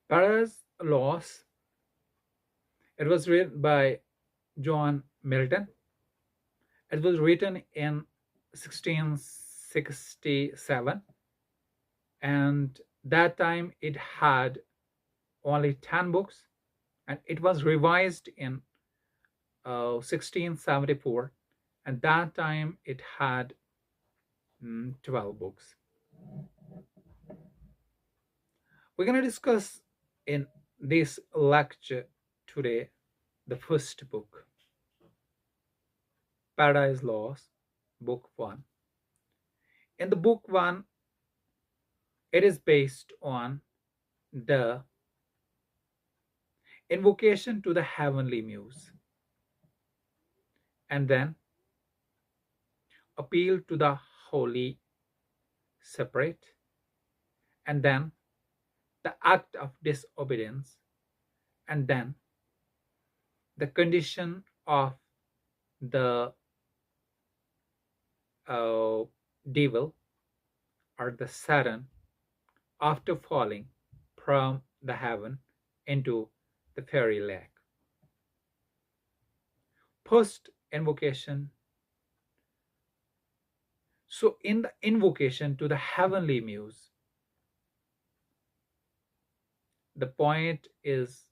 Paradise Lost. It was written by John Milton. It was written in 1667, and that time it had only 10 books, and it was revised in 1674, and that time it had 12 books. We're going to discuss in this lecture today the first book, Paradise Lost, book 1. In the book 1, it is based on the invocation to the heavenly muse, and then appeal to the holy spirit, and then the act of disobedience, and then the condition of the uh, devil or the Satan after falling from the heaven into the fairy lake. Post invocation. So, in the invocation to the heavenly muse, the point is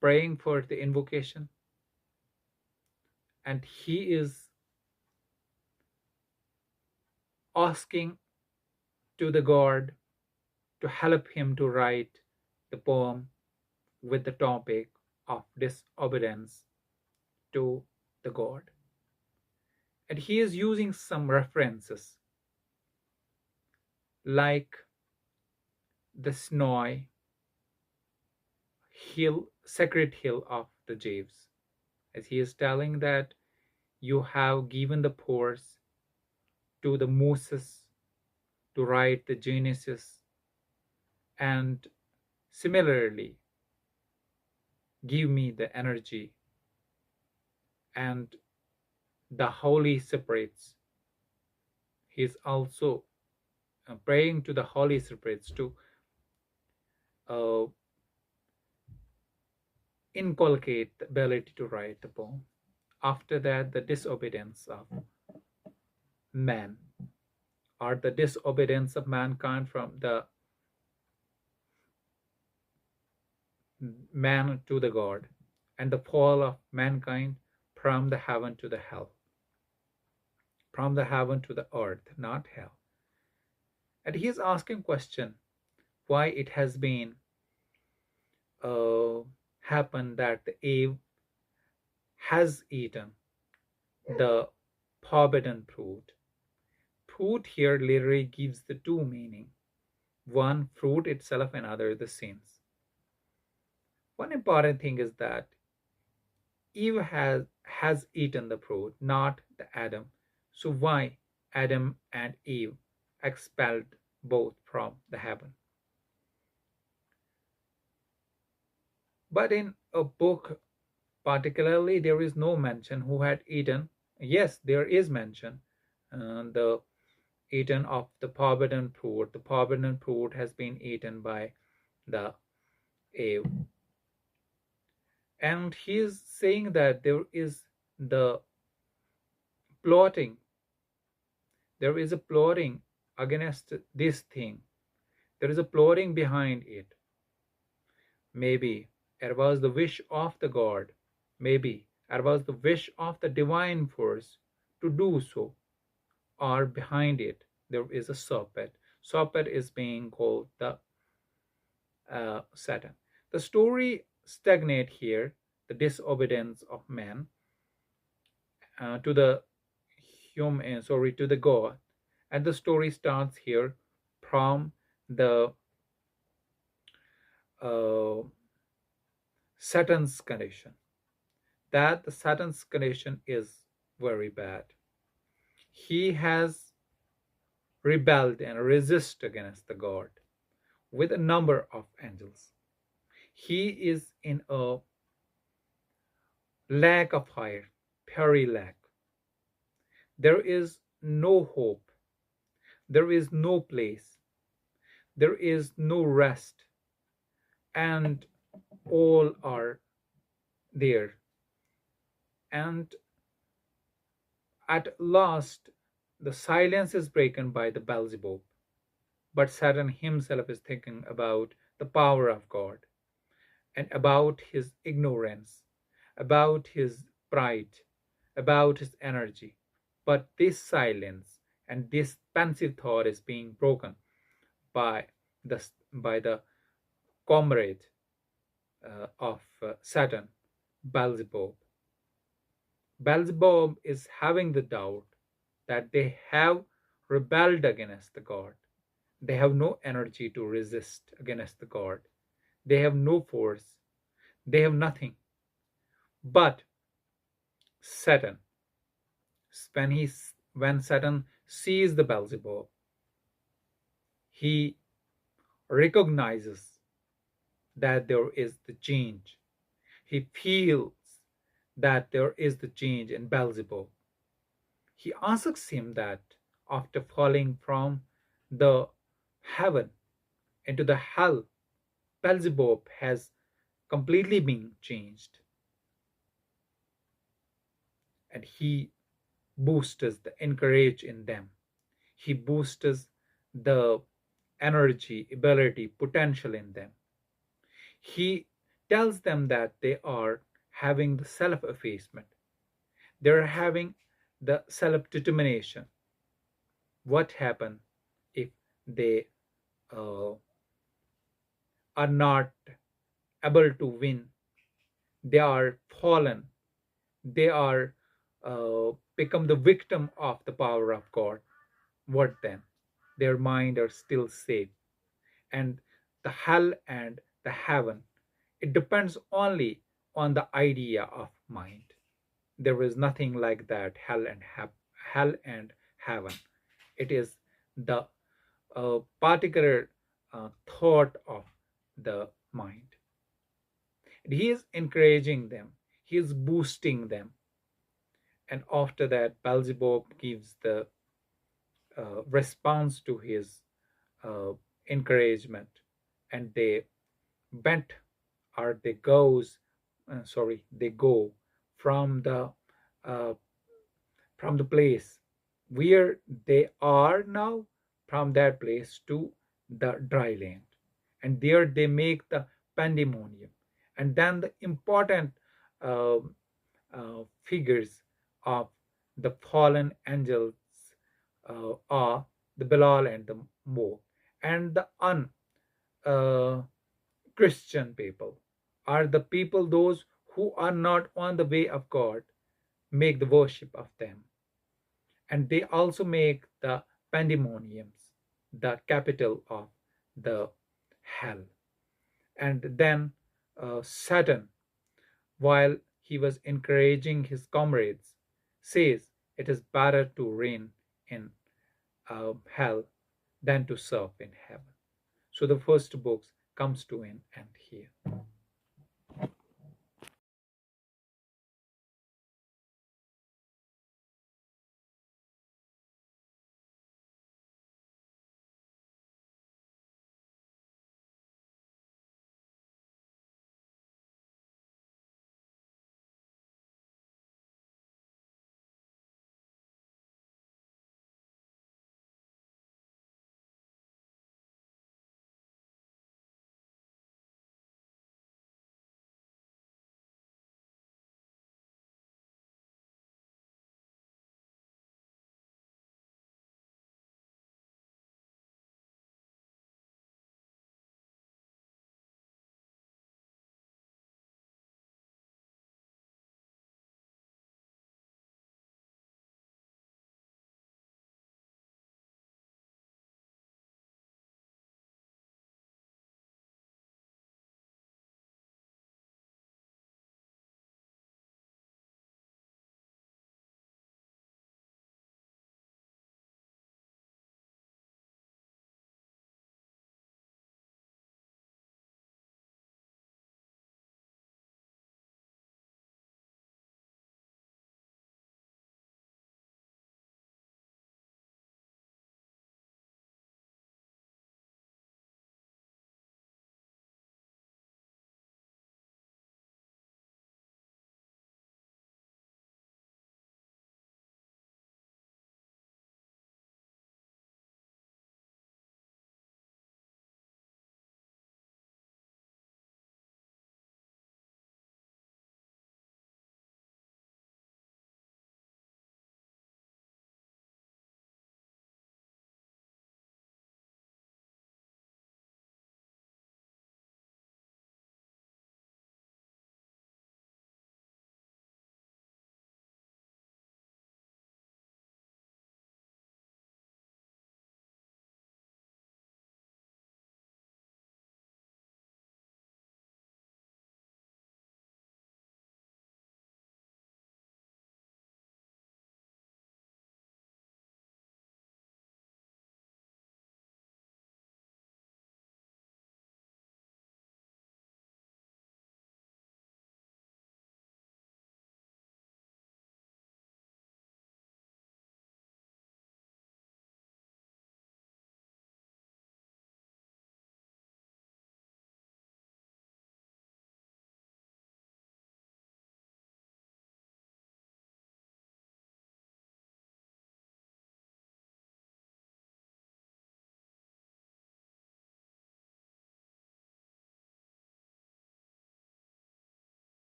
praying for the invocation, and he is asking to the god to help him to write the poem with the topic of disobedience to the god. And he is using some references like the snowy hill, sacred hill of the Jews, as he is telling that you have given the powers to the Moses to write the Genesis, and similarly give me the energy and the holy spirits. He is also praying to the holy spirits to uh, inculcate the ability to write the poem. After that, the disobedience of man, or the disobedience of mankind from the man to the god, and the fall of mankind from the heaven to the hell, from the heaven to the earth, not hell. And he is asking question why it has been uh, happened that the Eve has eaten the forbidden fruit. Fruit here literally gives the two meaning. One, fruit itself, and other, the sins. One important thing is that Eve has eaten the fruit, not the Adam. So why Adam and Eve expelled both from the heaven? But in a book particularly, there is no mention who had eaten. Yes, there is mention. The eaten of the forbidden fruit. The forbidden fruit has been eaten by the Eve. And he is saying that there is the plotting. There is a plotting against this thing. There is a plotting behind it. Maybe it was the wish of the God. Maybe it was the wish of the divine force to do so. Or behind it, there is a serpent. Serpent is being called the Satan. The story stagnate here, the disobedience of man to the human, sorry, to the God, and the story starts here from the uh, Satan's condition. That the Satan's condition is very bad. He has rebelled and resist against the God with a number of angels. He is in a lack of fire, very lack. There is no hope. There is no place. There is no rest. and all are there. And at last, the silence is broken by the Beelzebub. But Satan himself is thinking about the power of God and about his ignorance, about his pride, about his energy. But this silence and this pensive thought is being broken by the comrade of Satan, Beelzebub. Beelzebub is having the doubt that they have rebelled against the God. They have no energy to resist against the God. They have no force. They have nothing. But Satan, when Satan sees the Beelzebub, he recognizes that there is the change. He feels that there is the change in Beelzebub. He asks him that after falling from the heaven into the hell, Beelzebub has completely been changed, and he boosts the encourage in them. He boosts the energy, ability, potential in them. He tells them that they are having the self effacement, they're having the self determination. What happens if they uh, are not able to win? They are fallen, they are become the victim of the power of God. What then? Their mind are still safe, and the hell and the heaven, it depends only on the idea of mind. There is nothing like that hell and heaven. It is the particular thought of the mind. He is encouraging them, he is boosting them. And after that, Beelzebub gives the response to his uh, encouragement, and they went, or they go from uh, the place where they are now, from that place to the dry land, and there they make the pandemonium. And then the important uh, figures of the fallen angels are the Bilal and the Mo, and the un uh, Christian people are the people, those who are not on the way of God, make the worship of them. And they also make the pandemoniums the capital of the hell. And then Satan, while he was encouraging his comrades, says it is better to reign in hell than to serve in heaven. So the first book comes to an end here.